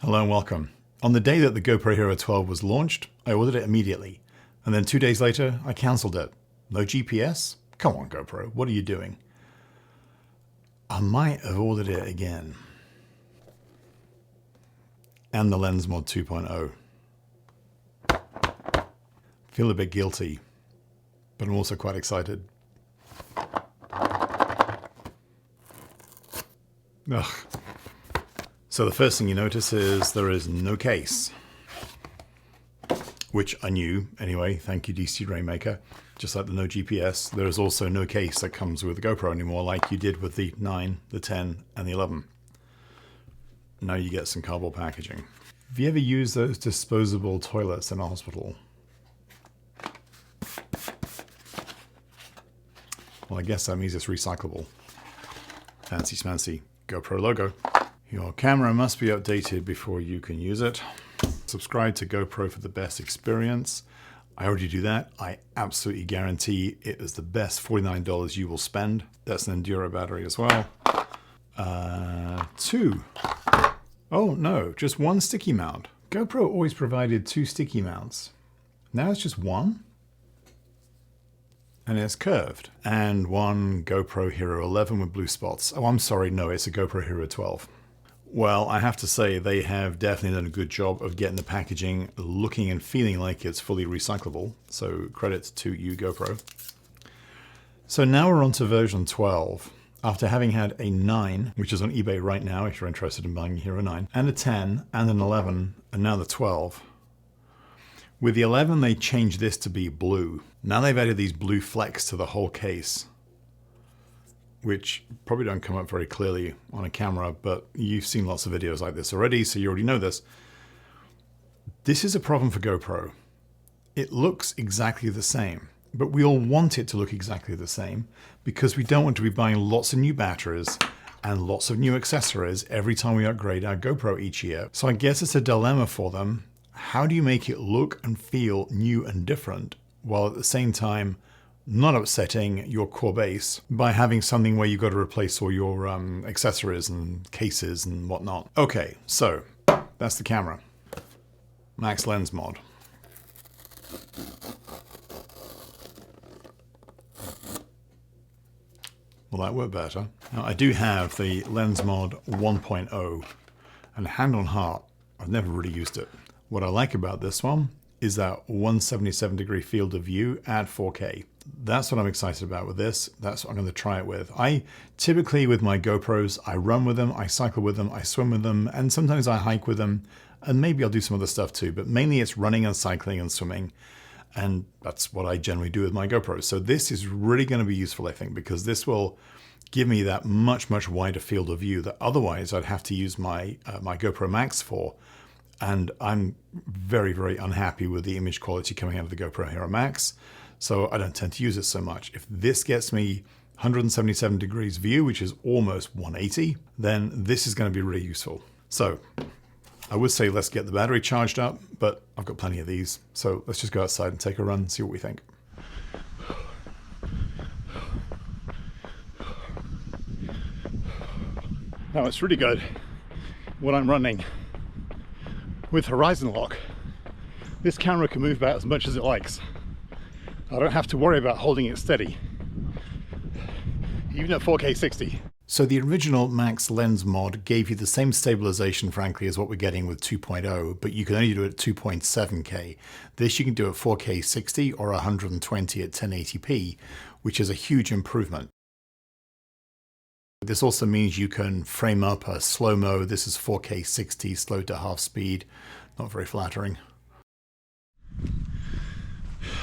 Hello and welcome. On the day that the GoPro Hero 12 was launched, I ordered it immediately. And then 2 days later, I cancelled it. No GPS? Come on, GoPro, what are you doing? I might have ordered it again. And the Lens Mod 2.0. Feel a bit guilty, but I'm also quite excited. Ugh. So the first thing you notice is there is no case, which I knew anyway. Thank you, DC Rainmaker. Just like the no GPS, there is also no case that comes with the GoPro anymore, like you did with the 9, the 10, and the 11. Now you get some cardboard packaging. Have you ever used those disposable toilets in a hospital? Well, I guess that means it's recyclable. Fancy smancy GoPro logo. Your camera must be updated before you can use it. Subscribe to GoPro for the best experience. I already do that. I absolutely guarantee it is the best $49 you will spend. That's an Enduro battery as well. 2. Oh no, just 1 sticky mount. GoPro always provided 2 sticky mounts. Now it's just 1. And it's curved. And 1 GoPro Hero 11 with blue spots. Oh, I'm sorry, no, it's a GoPro Hero 12. Well, I have to say they have definitely done a good job of getting the packaging looking and feeling like it's fully recyclable. So credits to you, GoPro. So now we're on to version 12. After having had a 9, which is on eBay right now if you're interested in buying a Hero 9, and a 10, and an 11, and now the 12. With the 11, they changed this to be blue. Now they've added these blue flecks to the whole case, which probably don't come up very clearly on a camera, but you've seen lots of videos like this already, so you already know this. This is a problem for GoPro. It looks exactly the same, but we all want it to look exactly the same because we don't want to be buying lots of new batteries and lots of new accessories every time we upgrade our GoPro each year. So I guess it's a dilemma for them. How do you make it look and feel new and different while at the same time not upsetting your core base by having something where you've got to replace all your accessories and cases and whatnot? Okay, so that's the camera. Max Lens Mod. Well, that worked better. Now, I do have the Lens Mod 1.0, and hand on heart, I've never really used it. What I like about this one is that 177-degree field of view at 4K. That's what I'm excited about with this. That's what I'm going to try it with. I typically, with my GoPros, I run with them, I cycle with them, I swim with them, and sometimes I hike with them, and maybe I'll do some other stuff too, but mainly it's running and cycling and swimming, and that's what I generally do with my GoPros. So this is really going to be useful, I think, because this will give me that much, much wider field of view that otherwise I'd have to use my GoPro Max for. And I'm very, very unhappy with the image quality coming out of the GoPro Hero Max, so I don't tend to use it so much. If this gets me 177 degrees view, which is almost 180, then this is going to be really useful. So I would say let's get the battery charged up, but I've got plenty of these. So let's just go outside and take a run and see what we think. Now it's really good when I'm running with Horizon Lock. This camera can move about as much as it likes. I don't have to worry about holding it steady, even at 4K 60. So the original Max Lens Mod gave you the same stabilization, frankly, as what we're getting with 2.0, but you can only do it at 2.7K. This you can do at 4K 60 or 120 at 1080p, which is a huge improvement. This also means you can frame up a slow-mo. This is 4K 60, slowed to half speed. Not very flattering.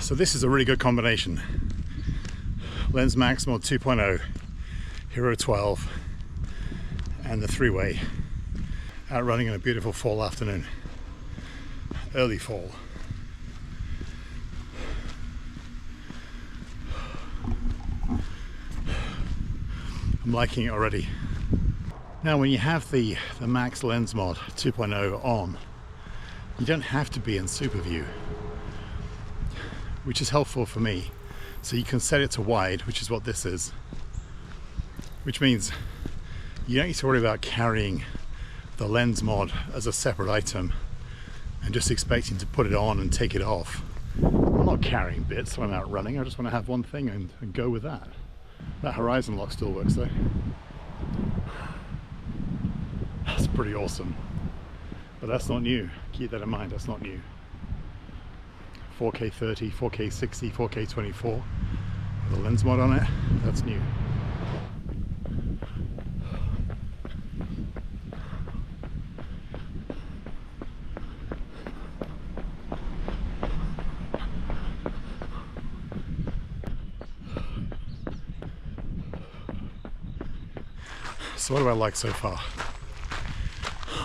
So this is a really good combination. Lens Max Mod 2.0, Hero 12, and the 3-way. Out running in a beautiful fall afternoon. Early fall. I'm liking it already. Now when you have the Max Lens Mod 2.0 on, you don't have to be in super view, which is helpful for me. So you can set it to wide, which is what this is, which means you don't need to worry about carrying the lens mod as a separate item and just expecting to put it on and take it off. I'm not carrying bits when I'm out running. I just want to have one thing and go with that. That horizon lock still works though. That's pretty awesome. But that's not new. Keep that in mind, that's not new. 4K 30, 4K 60, 4K 24 with a lens mod on it, that's new. So what do I like so far?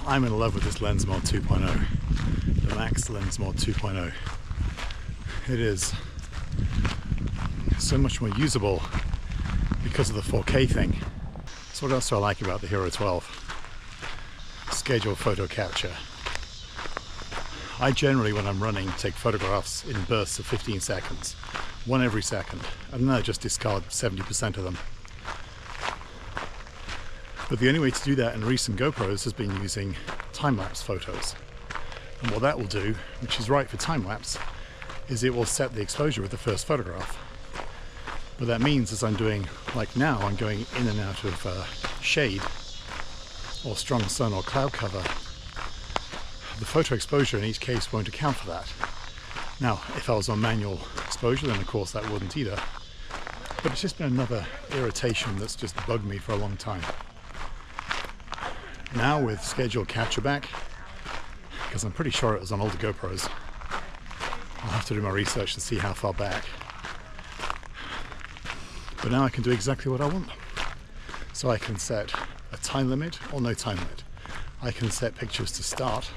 I'm in love with this lens mod 2.0, the Max lens mod 2.0. It is so much more usable because of the 4K thing. So what else do I like about the Hero 12? Scheduled photo capture. I generally, when I'm running, take photographs in bursts of 15 seconds, one every second, and then I just discard 70% of them. But the only way to do that in recent GoPros has been using time-lapse photos. And what that will do, which is right for time-lapse, is it will set the exposure with the first photograph. What that means is I'm doing, like now, I'm going in and out of shade or strong sun or cloud cover. The photo exposure in each case won't account for that. Now, if I was on manual exposure, then of course that wouldn't either. But it's just been another irritation that's just bugged me for a long time. Now with scheduled capture back, because I'm pretty sure it was on older GoPros, I'll have to do my research to see how far back. But now I can do exactly what I want. So I can set a time limit or no time limit. I can set pictures to start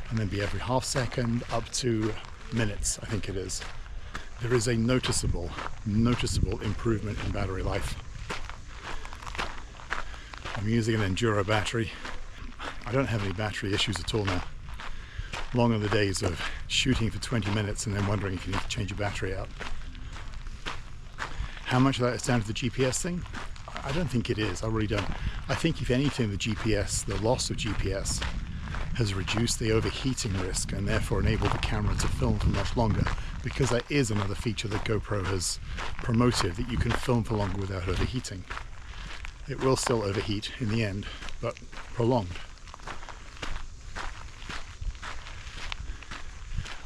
and then be every half second up to minutes, I think it is. There is a noticeable improvement in battery life. I'm using an Enduro battery. I don't have any battery issues at all now. Long are the days of shooting for 20 minutes and then wondering if you need to change your battery out. How much of that is down to the GPS thing? I don't think it is. I really don't. I think if anything, the GPS, the loss of GPS, has reduced the overheating risk and therefore enabled the camera to film for much longer, because that is another feature that GoPro has promoted, that you can film for longer without overheating. It will still overheat in the end, but prolonged.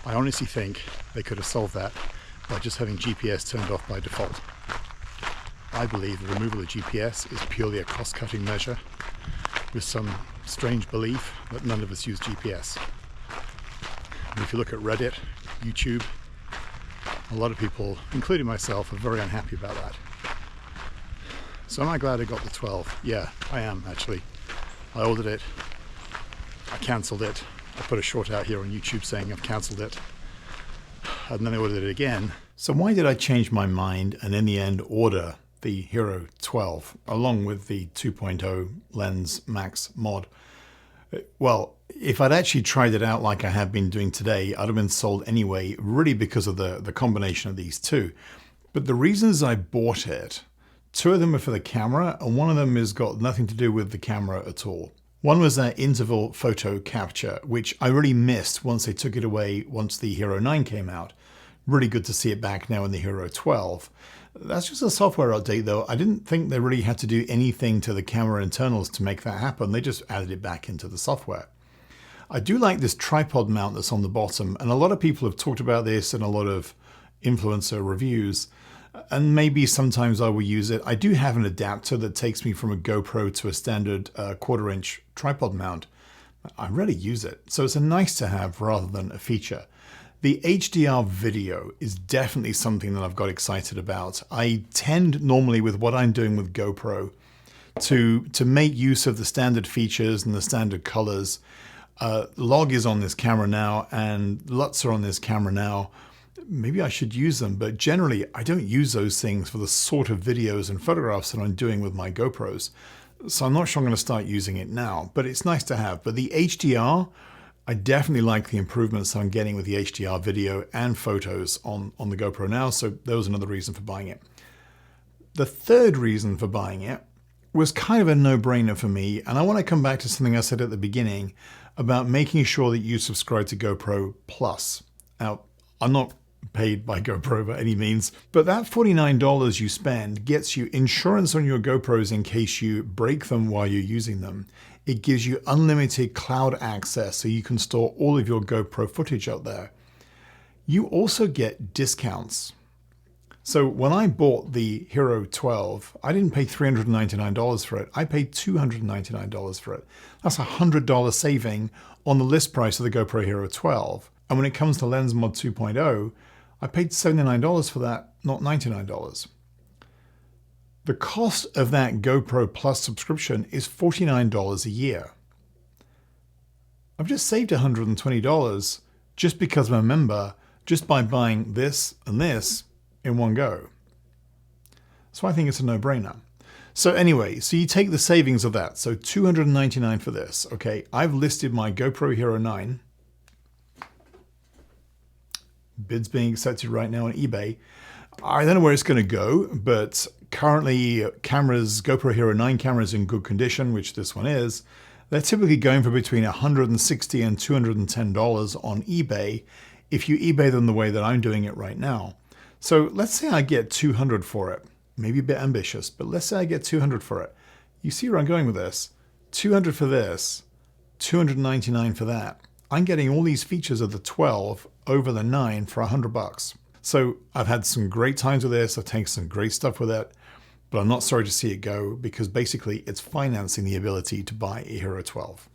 I honestly think they could have solved that by just having GPS turned off by default. I believe the removal of GPS is purely a cost-cutting measure, with some strange belief that none of us use GPS. And if you look at Reddit, YouTube, a lot of people, including myself, are very unhappy about that. So am I glad I got the 12? Yeah, I am actually. I ordered it, I cancelled it, I put a short out here on YouTube saying I've cancelled it, and then I ordered it again. So why did I change my mind and in the end order the Hero 12 along with the 2.0 Lens Max mod? Well, if I'd actually tried it out like I have been doing today, I'd have been sold anyway, really because of the combination of these two. But the reasons I bought it, two of them are for the camera, and one of them has got nothing to do with the camera at all. One was that interval photo capture, which I really missed once they took it away once the Hero 9 came out. Really good to see it back now in the Hero 12. That's just a software update though. I didn't think they really had to do anything to the camera internals to make that happen. They just added it back into the software. I do like this tripod mount that's on the bottom, and a lot of people have talked about this in a lot of influencer reviews, and maybe sometimes I will use it. I do have an adapter that takes me from a GoPro to a standard 1/4 inch tripod mount. I rarely use it, so it's a nice to have rather than a feature. The HDR video is definitely something that I've got excited about. I tend normally with what I'm doing with GoPro to make use of the standard features and the standard colors. Log is on this camera now and LUTs are on this camera now. Maybe I should use them, but generally I don't use those things for the sort of videos and photographs that I'm doing with my GoPros. So I'm not sure I'm going to start using it now, but it's nice to have. But the HDR, I definitely like the improvements I'm getting with the HDR video and photos on the GoPro now, so that was another reason for buying it. The third reason for buying it was kind of a no-brainer for me. And I want to come back to something I said at the beginning about making sure that you subscribe to GoPro Plus. Now, I'm not paid by GoPro by any means, but that $49 you spend gets you insurance on your GoPros in case you break them while you're using them. It gives you unlimited cloud access so you can store all of your GoPro footage out there. You also get discounts. So when I bought the Hero 12, I didn't pay $399 for it. I paid $299 for it. That's a $100 saving on the list price of the GoPro Hero 12. And when it comes to Lens Mod 2.0, I paid $79 for that, not $99. The cost of that GoPro Plus subscription is $49 a year. I've just saved $120 just because I'm a member, just by buying this and this in one go. So I think it's a no-brainer. So anyway, so you take the savings of that. So $299 for this. Okay, I've listed my GoPro Hero 9. Bids being accepted right now on eBay. I don't know where it's going to go, but currently cameras, GoPro Hero 9 cameras in good condition, which this one is, they're typically going for between $160 and $210 on eBay if you eBay them the way that I'm doing it right now. So let's say I get $200 for it. Maybe a bit ambitious, but let's say I get $200 for it. You see where I'm going with this? $200 for this, $299 for that. I'm getting all these features of the 12 over the 9 for $100. So I've had some great times with this. I've taken some great stuff with it, but I'm not sorry to see it go because basically it's financing the ability to buy a Hero 12.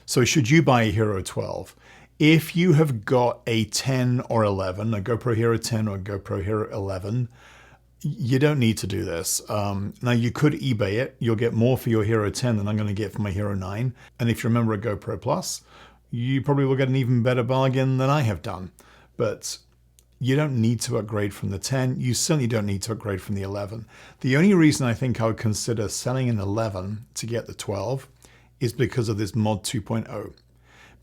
So should you buy a Hero 12? If you have got a 10 or 11, a GoPro Hero 10 or a GoPro Hero 11, you don't need to do this. Now you could eBay it. You'll get more for your Hero 10 than I'm going to get for my Hero 9. And if you're a member of GoPro Plus, you probably will get an even better bargain than I have done. But you don't need to upgrade from the 10. You certainly don't need to upgrade from the 11. The only reason I think I would consider selling an 11 to get the 12 is because of this Mod 2.0.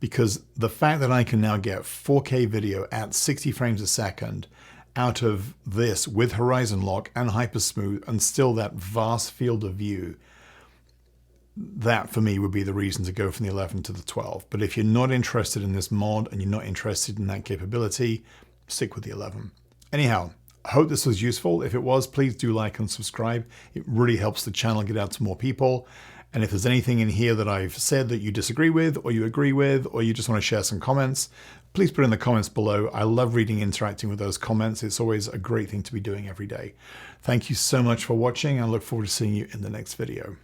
Because the fact that I can now get 4K video at 60 frames a second out of this with Horizon Lock and Hypersmooth and still that vast field of view, that for me would be the reason to go from the 11 to the 12. But if you're not interested in this mod and you're not interested in that capability, stick with the 11. Anyhow, I hope this was useful. If it was, please do like and subscribe. It really helps the channel get out to more people. And if there's anything in here that I've said that you disagree with, or you agree with, or you just want to share some comments, please put it in the comments below. I love reading, interacting with those comments. It's always a great thing to be doing every day. Thank you so much for watching. I look forward to seeing you in the next video.